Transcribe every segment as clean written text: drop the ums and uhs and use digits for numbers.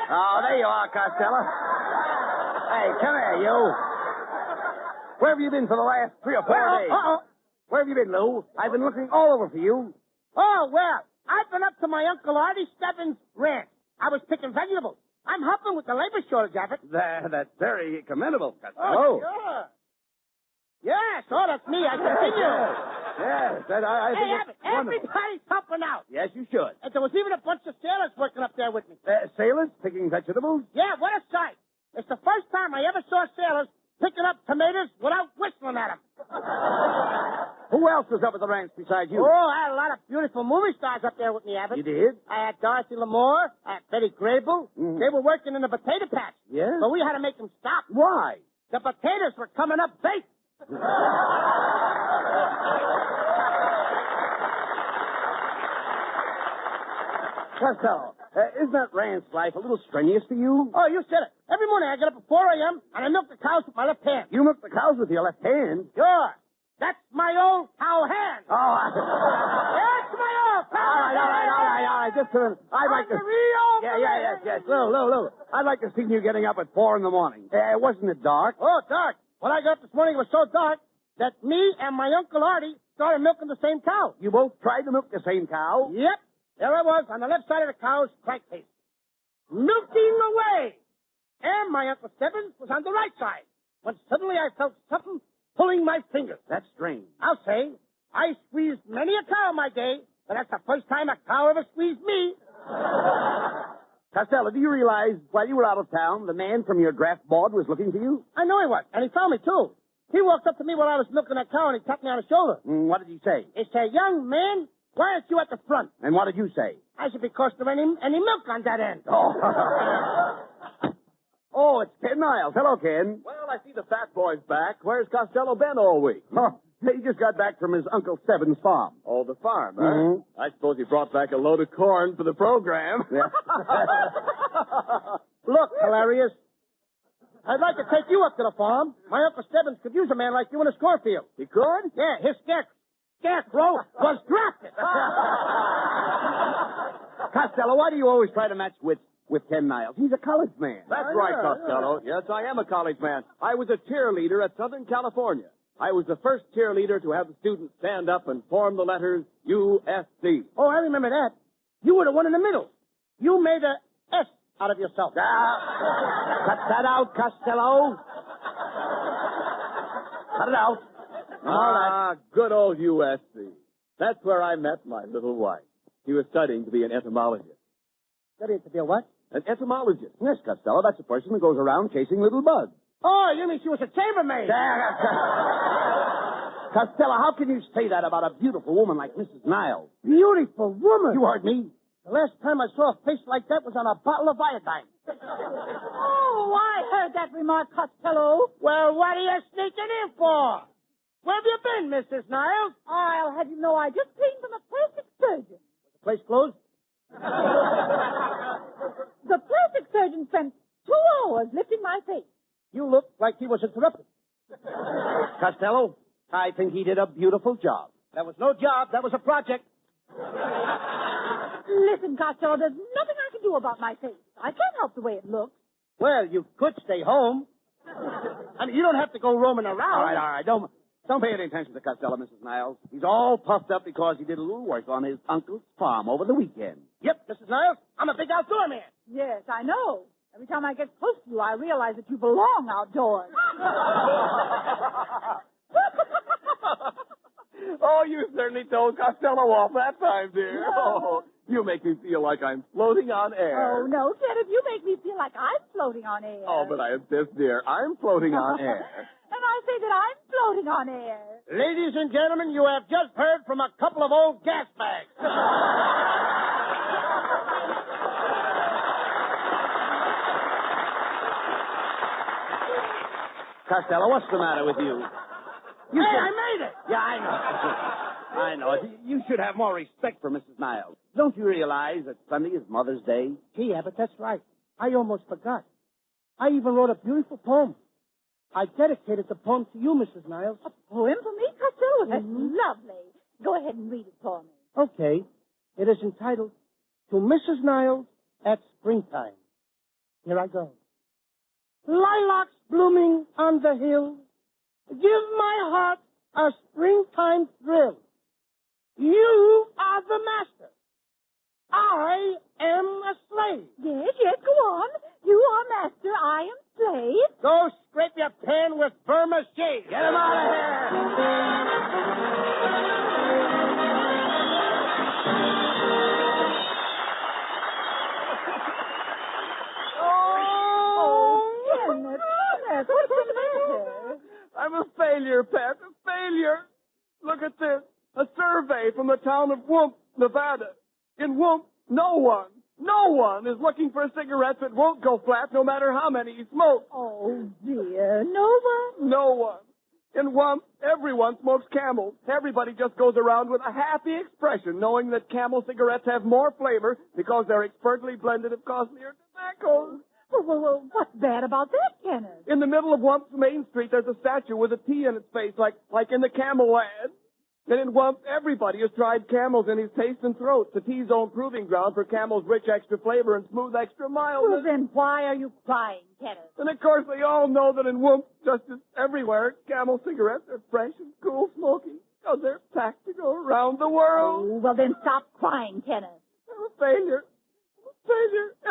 Oh, there you are, Costello. Hey, come here, you. Where have you been for the last 3 or 4 days? Where have you been, Lou? I've been looking all over for you. Oh, well, I've been up to my Uncle Artie Stebbins' ranch. I was picking vegetables. I'm helping with the labor shortage, Abbott. That's very commendable, Costello. Oh, sure. Yes, that's me. I continue. Yes, I think Abbott, everybody's helping out. Yes, you should. And there was even a bunch of sailors working up there with me. Sailors picking vegetables? Yeah, what a sight. It's the first time I ever saw sailors picking up tomatoes without whistling at them. Who else was up at the ranch besides you? Oh, I had a lot of beautiful movie stars up there with me, Abbott. You did? I had Dorothy Lamour. I had Betty Grable. Mm. They were working in the potato patch. Yeah? But we had to make them stop. Why? The potatoes were coming up baked. Costello, isn't that ranch life a little strenuous for you? Oh, you said it. Every morning I get up at 4 a.m. and I milk the cows with my left hand. You milk the cows with your left hand? Sure. That's my old cow hand. Oh, That's my old cow hand. All right. Just a minute. I'd like to... Yes. Lou. I'd like to see you getting up at 4 in the morning. Wasn't it dark? Oh, dark. When I got up this morning, it was so dark that me and my Uncle Artie started milking the same cow. You both tried to milk the same cow? Yep. There I was on the left side of the cow's crankcase, milking away. And my Uncle Stebbins was on the right side, when suddenly I felt something pulling my fingers. That's strange. I'll say, I squeezed many a cow in my day, but that's the first time a cow ever squeezed me. Costello, do you realize while you were out of town, the man from your draft board was looking for you? I know he was, and he found me, too. He walked up to me while I was milking that cow, and he tapped me on the shoulder. What did he say? He said, young man, why aren't you at the front? And what did you say? I said, because there ain't any milk on that end. Oh, it's Ken Niles. Hello, Ken. Well, I see the fat boy's back. Where's Costello been all week? Oh, he just got back from his Uncle Stebbins' farm. Oh, the farm, huh? Mm-hmm. I suppose he brought back a load of corn for the program. Yeah. Look, hilarious. I'd like to take you up to the farm. My Uncle Stebbins could use a man like you in his cornfield. He could? Yeah, his scarecrow was drafted. Costello, why do you always try to match with Ken Niles? He's a college man. That's right, Costello. Yes, I am a college man. I was a cheerleader at Southern California. I was the first cheerleader to have the students stand up and form the letters USC. Oh, I remember that. You were the one in the middle. You made a S out of yourself. Cut that out, Costello. Cut it out. Good old USC. That's where I met my little wife. She was studying to be an entomologist. Studying to be a what? An entomologist. Yes, Costello, that's a person who goes around chasing little bugs. Oh, you mean she was a chambermaid? Costello, how can you say that about a beautiful woman like Mrs. Niles? Beautiful woman. You heard me. The last time I saw a face like that was on a bottle of iodine. Oh, I heard that remark, Costello. Well, what are you sneaking in for? Where have you been, Mrs. Niles? I'll have you know I just came from a plastic surgeon. The place closed? The plastic surgeon spent 2 hours lifting my face. You look like he was interrupted. Costello, I think he did a beautiful job. That was no job. That was a project. Listen, Costello, there's nothing I can do about my face. I can't help the way it looks. Well, you could stay home. I mean, you don't have to go roaming around. All right. Don't pay any attention to Costello, Mrs. Niles. He's all puffed up because he did a little work on his uncle's farm over the weekend. Yep, Mrs. Niles, I'm a big outdoor man. Yes, I know. Every time I get close to you, I realize that you belong outdoors. Oh, you certainly told Costello off that time, dear. No. Oh, you make me feel like I'm floating on air. Oh, no, Kenneth, you make me feel like I'm floating on air. Oh, but I insist, dear. I'm floating on air. And I say that I'm floating on air. Ladies and gentlemen, you have just heard from a couple of old gas bags. Costello, what's the matter with you? I made it. Yeah, I know. You should have more respect for Mrs. Niles. Don't you realize that Sunday is Mother's Day? Gee, Abbott, that's right. I almost forgot. I even wrote a beautiful poem. I dedicated the poem to you, Mrs. Niles. A poem for me, Costello? That's lovely. Go ahead and read it for me. Okay. It is entitled, To Mrs. Niles at Springtime. Here I go. Lilacs blooming on the hill, give my heart a springtime thrill. You are the master. I am a slave. Yes, go on. You are master, I am slave. Go scrape your pan with Burma's shade. Get him out of here! Kenneth, what's the matter? I'm a failure, Pat, a failure. Look at this. A survey from the town of Whoop, Nevada. In Whoop, no one is looking for a cigarette that won't go flat no matter how many he smokes. Oh, dear. No one? No one. In Whoop, everyone smokes Camels. Everybody just goes around with a happy expression, knowing that Camel cigarettes have more flavor because they're expertly blended of costlier tobaccos. Well, what's bad about that, Kenneth? In the middle of Wump's Main Street, there's a statue with a T in its face, like in the Camel ad. And in Wump, everybody has tried Camels in his taste and throat. The T's own proving ground for Camel's rich extra flavor and smooth extra mildness. Well, then why are you crying, Kenneth? And of course, they all know that in Wump, just as everywhere, Camel cigarettes are fresh and cool smoking because they're packed to go around the world. Oh, well, then stop crying, Kenneth. I'm a failure.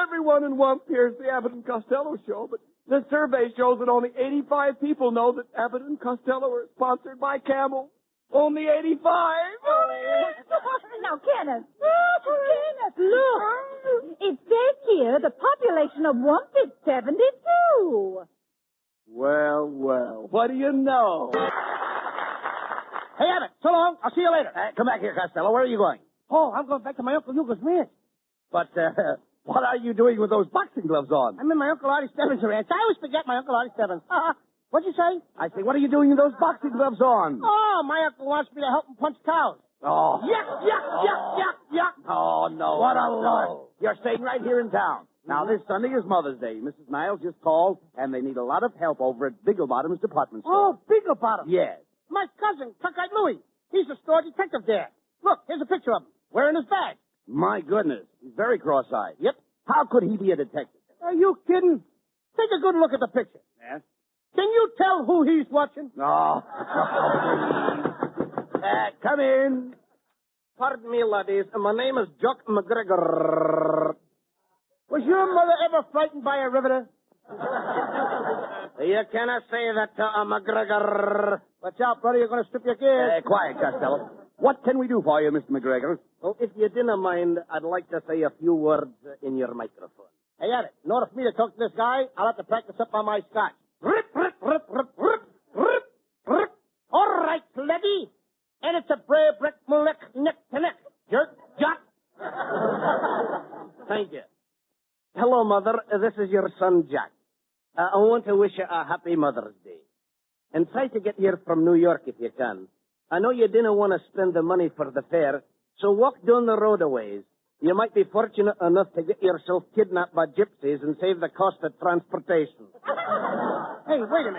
Everyone in Wump hears the Abbott and Costello Show, but the survey shows that only 85 people know that Abbott and Costello are sponsored by Camel. Only 85. Now, Kenneth, look. It says here the population of Wump is 72. Well, what do you know? Hey, Abbott, so long. I'll see you later. Come back here, Costello. Where are you going? Oh, I'm going back to my Uncle Hugo's ranch. But, what are you doing with those boxing gloves on? I'm in my Uncle Artie Stebbins' ranch. I always forget my Uncle Artie Stebbins. What'd you say? I say, what are you doing with those boxing gloves on? Oh, my uncle wants me to help him punch cows. Oh. Yuck. Oh, no. What a lark. You're staying right here in town. Now, this Sunday is Mother's Day. Mrs. Niles just called, and they need a lot of help over at Bigglebottom's department store. Oh, Bigglebottom. Yes. My cousin, Cockeyed Louie. He's a store detective there. Look, here's a picture of him, wearing his badge. My goodness. He's very cross-eyed. Yep. How could he be a detective? Are you kidding? Take a good look at the picture. Yes? Can you tell who he's watching? Oh. Come in. Pardon me, laddies. My name is Jock McGregor. Was your mother ever frightened by a riveter? You cannot say that to a McGregor. Watch out, brother. You're going to strip your gears. Quiet, Costello. What can we do for you, Mr. McGregor? Well, if you didn't mind, I'd like to say a few words in your microphone. Hey, Abbott, in order for me to talk to this guy, I'll have to practice up on my Scotch. Rip. All right, Levy. And it's a bray brick neck to neck. Jerk, Jock. Thank you. Hello, Mother. This is your son, Jack. I want to wish you a happy Mother's Day. And try to get here from New York if you can. I know you didn't want to spend the money for the fare, so walk down the road a ways. You might be fortunate enough to get yourself kidnapped by gypsies and save the cost of transportation. Hey, wait a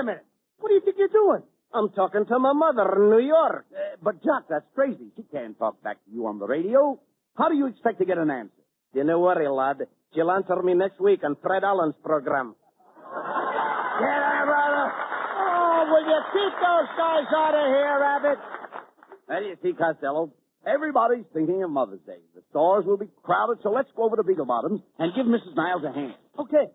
minute. What do you think you're doing? I'm talking to my mother in New York. But, Jock, that's crazy. She can't talk back to you on the radio. How do you expect to get an answer? Don't worry, lad. She'll answer me next week on Fred Allen's program. Get her, brother. Oh, will you keep those guys out of here, Abbott? Well, you see, Costello, everybody's thinking of Mother's Day. The stores will be crowded, so let's go over to Bigglebottom's and give Mrs. Niles a hand. Okay.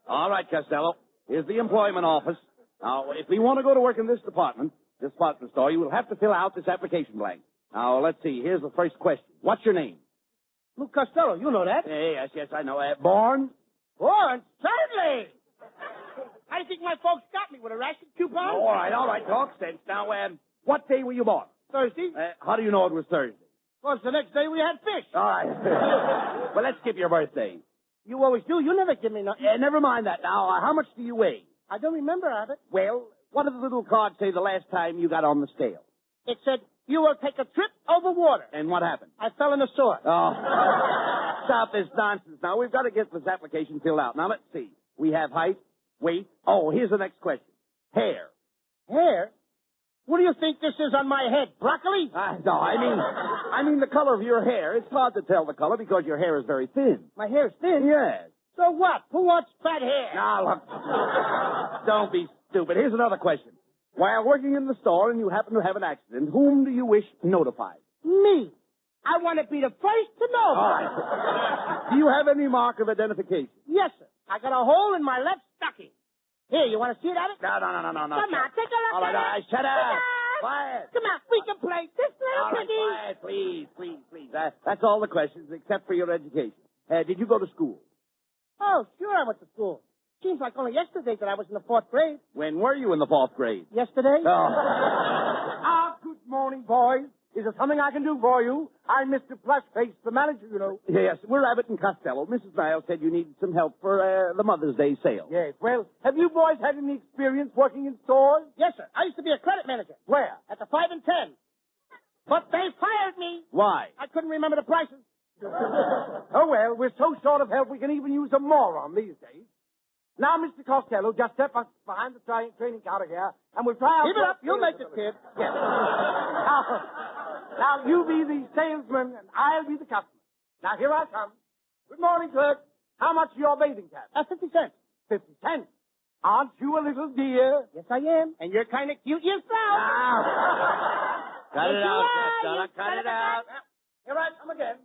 All right, Costello. Here's the employment office. Now, if we want to go to work in this department store, you will have to fill out this application blank. Now, let's see. Here's the first question. What's your name? Lou Costello, you know that. Yes, I know. Born? Born? Certainly. I think my folks got me with a ration coupon. All right. Talk sense. Now, what day were you born? Thursday. How do you know it was Thursday? Well, it's the next day we had fish. All right. Well, let's skip your birthday. You always do. You never give me nothing. Never mind that. Now, how much do you weigh? I don't remember, Abbott. Well, what did the little card say the last time you got on the scale? It said, you will take a trip over water. And what happened? I fell in the sewer. Oh. Stop this nonsense now. We've got to get this application filled out. Now, let's see. We have height, Wait. Oh, here's the next question. Hair. Hair? What do you think this is on my head? Broccoli? No, I mean the color of your hair. It's hard to tell the color because your hair is very thin. My hair's thin? Yes. So what? Who wants fat hair? Now, look. Don't be stupid. Here's another question. While working in the store and you happen to have an accident, whom do you wish notified? Me. I want to be the first to know. All right. Do you have any mark of identification? Yes, sir. I got a hole in my left stocking. Here, you want to see it, Abbott? No. Come on, take a look All right, at it. shut up. Come on. Quiet. Come on, we can play this little All right, piggy. quiet, please. That's all the questions, except for your education. Did you go to school? Oh, sure I went to school. Seems like only yesterday that I was in the 4th grade. When were you in the 4th grade? Yesterday? Oh. Good morning, boys. Is there something I can do for you? I'm Mr. Fleshface, the manager, you know. Yes, we're Abbott and Costello. Mrs. Niles said you needed some help for the Mother's Day sale. Yes, well, have you boys had any experience working in stores? Yes, sir. I used to be a credit manager. Where? At the 5 and 10. But they fired me. Why? I couldn't remember the prices. Oh, well, we're so short of help we can even use a moron these days. Now, Mr. Costello, just step us behind the training counter here, and we'll try out... Keep it up. You'll make it, kid. Yes. Now, you be the salesman, and I'll be the customer. Now, here I come. Good morning, clerk. How much is your bathing cap? 50 cents. 50 cents. Aren't you a little dear? Yes, I am. And you're kind of cute yourself. Cut Yes, it you out, are. Costello. You Cut it out. Here I come again.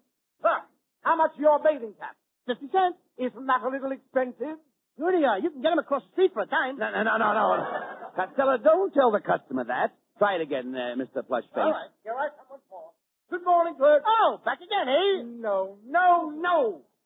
Clerk, how much is your bathing cap? 50 cents. Isn't that a little expensive? Sure they are. You can get them across the street for a dime. No. Costello, don't tell the customer that. Try it again, Mr. Plushface. All right, here I come once more. Good morning, clerk. Oh, back again, eh? No.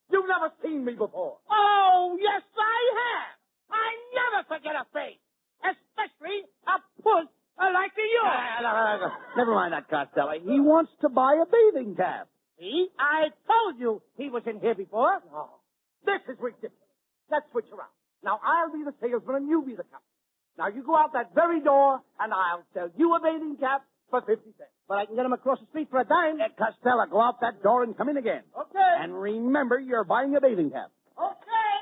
You've never seen me before. Oh, yes, I have. I never forget a face, especially a puss like yours. Never mind that, Costello. He wants to buy a bathing cap. See? I told you he was in here before. Oh, this is ridiculous. Let's switch around. Now, I'll be the salesman and you be the customer. Now, you go out that very door and I'll sell you a bathing cap for 50 cents. But I can get him across the street for a dime. Costello, go out that door and come in again. Okay. And remember, you're buying a bathing cap. Okay.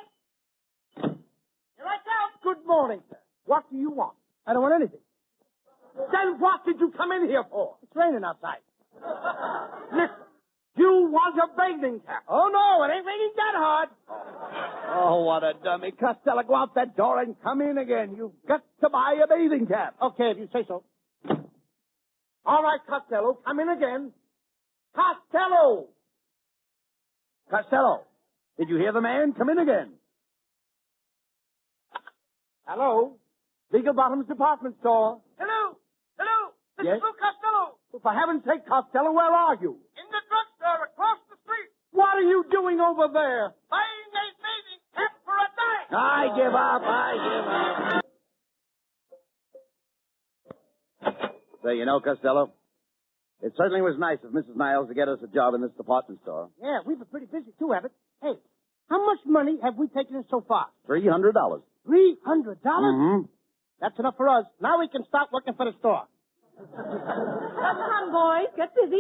Here I come. Good morning, sir. What do you want? I don't want anything. Then what did you come in here for? It's raining outside. Listen, you want a bathing cap. Oh, no, it ain't raining that hard. Oh, what a dummy. Costello, go out that door and come in again. You've got to buy a bathing cap. Okay, if you say so. All right, Costello, come in again. Costello! Costello, did you hear the man? Come in again. Hello? Legal Bottoms Department Store. Hello. This Yes? is Lou Costello. Well, for heaven's sake, Costello, where are you? In the drugstore across the street. What are you doing over there? Buying a bathing cap for a dime. I give up. So, you know, Costello, it certainly was nice of Mrs. Niles to get us a job in this department store. Yeah, we've been pretty busy, too, Abbott. Hey, how much money have we taken in so far? $300. $300? Mm-hmm. That's enough for us. Now we can start working for the store. Come, boys. Get busy.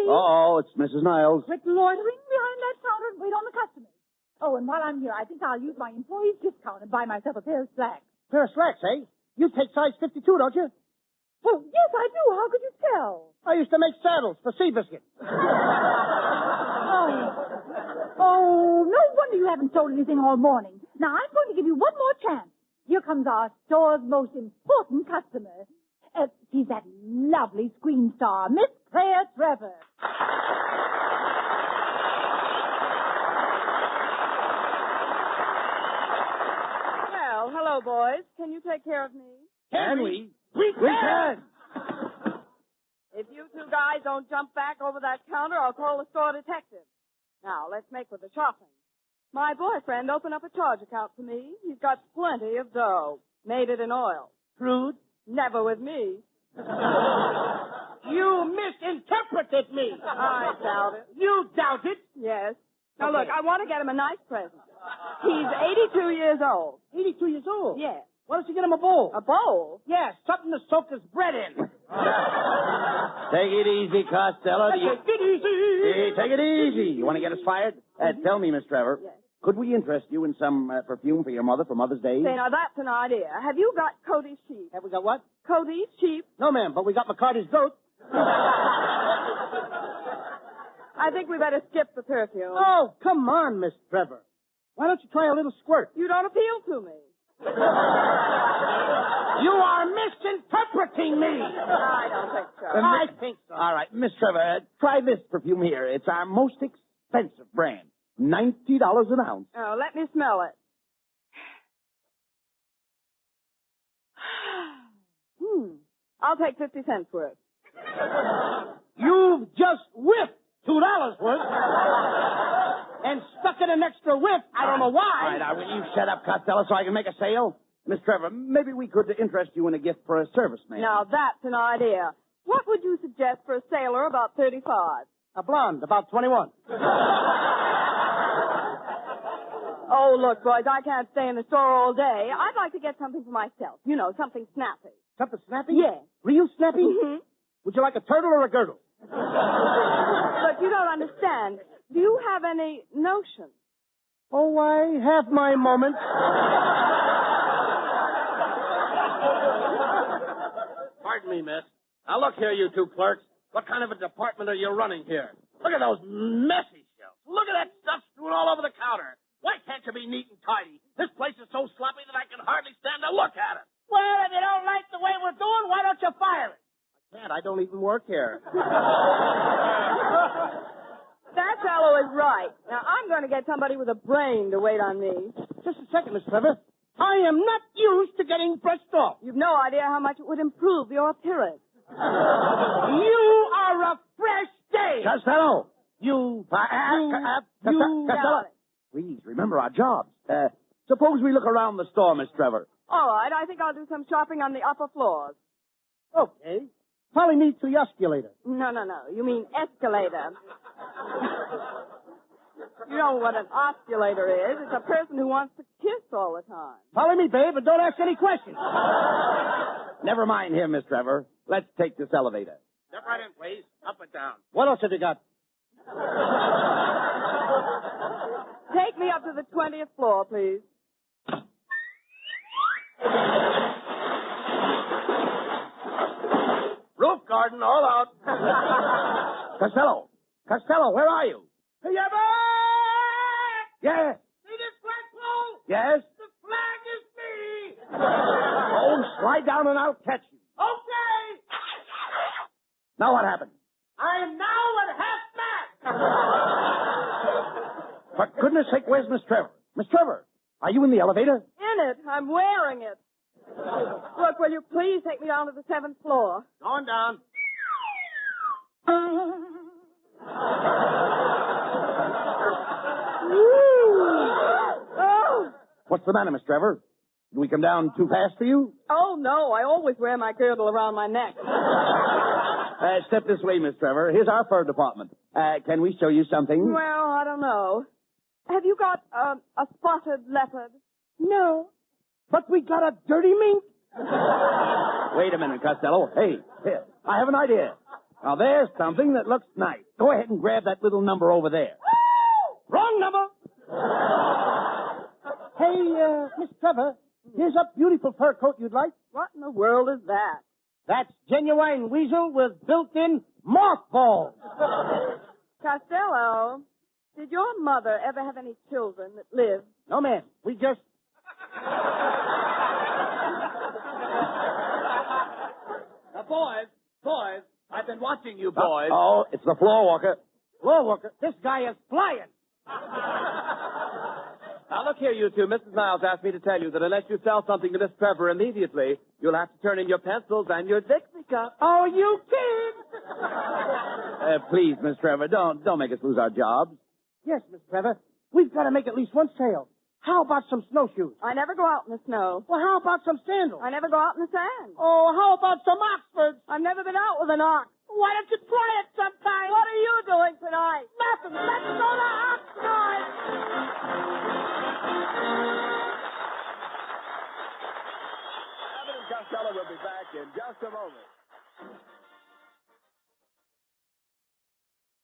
Oh, it's Mrs. Niles. Quit loitering behind that counter and wait on the customers. Oh, and while I'm here, I think I'll use my employee's discount and buy myself a pair of slacks. Pair of slacks, eh? You take size 52, don't you? Well, yes, I do. How could you tell? I used to make saddles for Seabiscuit. Oh, no wonder you haven't sold anything all morning. Now, I'm going to give you one more chance. Here comes our store's most important customer. She's that lovely screen star, Miss Claire Trevor. Well, hello, boys. Can you take care of me? Can we? We can! If you two guys don't jump back over that counter, I'll call the store detective. Now, let's make with the shopping. My boyfriend opened up a charge account for me. He's got plenty of dough. Made it in oil. Crude? Never with me. You misinterpreted me. I doubt it. You doubt it? Yes. Now, Okay. look, I want to get him a nice present. He's 82 years old. 82 years old? Yes. Why don't you get him a bowl? A bowl? Yeah, something to soak his bread in. Take it easy, Costello. Take it easy. Hey, take it easy. You want to get us fired? Tell me, Miss Trevor. Yes. Could we interest you in some perfume for your mother for Mother's Day? Say, now that's an idea. Have you got Cody's sheep? Have we got what? Cody's sheep? No, ma'am, but we got McCarty's goat. I think we better skip the perfume. Oh, come on, Miss Trevor. Why don't you try a little squirt? You don't appeal to me. You are misinterpreting me. I don't think so. I think so. All right, Miss Trevor, try this perfume here. It's our most expensive brand. $90 an ounce. Oh, let me smell it. I'll take 50 cents worth. You've just whiffed $2 worth and stuck in an extra whiff. I don't know why. All right, now, will you shut up, Costello, so I can make a sale? Miss Trevor, maybe we could interest you in a gift for a serviceman. Now, that's an idea. What would you suggest for a sailor about 35? A blonde, about 21. Oh, look, boys, I can't stay in the store all day. I'd like to get something for myself. You know, something snappy. Something snappy? Yes. Real snappy? Mm-hmm. Would you like a turtle or a girdle? But you don't understand. Do you have any notion? Oh, I have my moments. Pardon me, miss. Now, look here, you two clerks. What kind of a department are you running here? Look at those messy shelves. Look at that stuff strewn all over the counter. Why can't you be neat and tidy? This place is so sloppy that I can hardly stand to look at it. Well, if you don't like the way we're doing, why don't you fire it? I can't. I don't even work here. That fellow is right. Now, I'm going to get somebody with a brain to wait on me. Just a second, Miss Trevor. I am not used to getting brushed off. You've no idea how much it would improve your appearance. You are a fresh day. Costello! You Costello! Please, remember our jobs. Suppose we look around the store, Miss Trevor. All right, I think I'll do some shopping on the upper floors. Okay. Polly needs the osculator. No. You mean escalator. You know what an osculator is. It's a person who wants to kiss all the time. Follow me, babe, but don't ask any questions. Never mind him, Miss Trevor. Let's take this elevator. Step right in, please. Up and down. What else have you got? Take me up to the 20th floor, please. Roof garden, all out. Costello, where are you? Hey, Abbott! Yes. See this flagpole? Yes? The flag is me! Oh, slide down and I'll catch you. Okay! Now what happened? I am now at half-mast! For goodness sake, where's Miss Trevor? Miss Trevor, are you in the elevator? In it. I'm wearing it. Look, will you please take me down to the 7th floor? Going down. Oh! What's the matter, Miss Trevor? Did we come down too fast for you? Oh, no. I always wear my girdle around my neck. Step this way, Miss Trevor. Here's our fur department. Can we show you something? Well, I don't know. Have you got a spotted leopard? No. But we got a dirty mink. Wait a minute, Costello. Hey, here. I have an idea. Now, there's something that looks nice. Go ahead and grab that little number over there. Wrong number. Hey, Miss Trevor, here's a beautiful fur coat you'd like. What in the world is that? That's genuine weasel with built-in mothballs. Costello, did your mother ever have any children that lived? No, ma'am. We just... Now, boys, I've been watching you boys. Oh, it's the floor walker. Floor worker. This guy is flying. Now, look here, you two. Mrs. Niles asked me to tell you that unless you sell something to Miss Trevor immediately, you'll have to turn in your pencils and your Dixie cup. Oh, you kid! Please, Miss Trevor, don't make us lose our jobs. Yes, Miss Trevor. We've got to make at least one sale. How about some snowshoes? I never go out in the snow. Well, how about some sandals? I never go out in the sand. Oh, how about some Oxfords? I've never been out with an ox. Why don't you try it sometime? What are you doing tonight? Nothing. Let's go to Oxford. Abbott and Costello will be back in just a moment.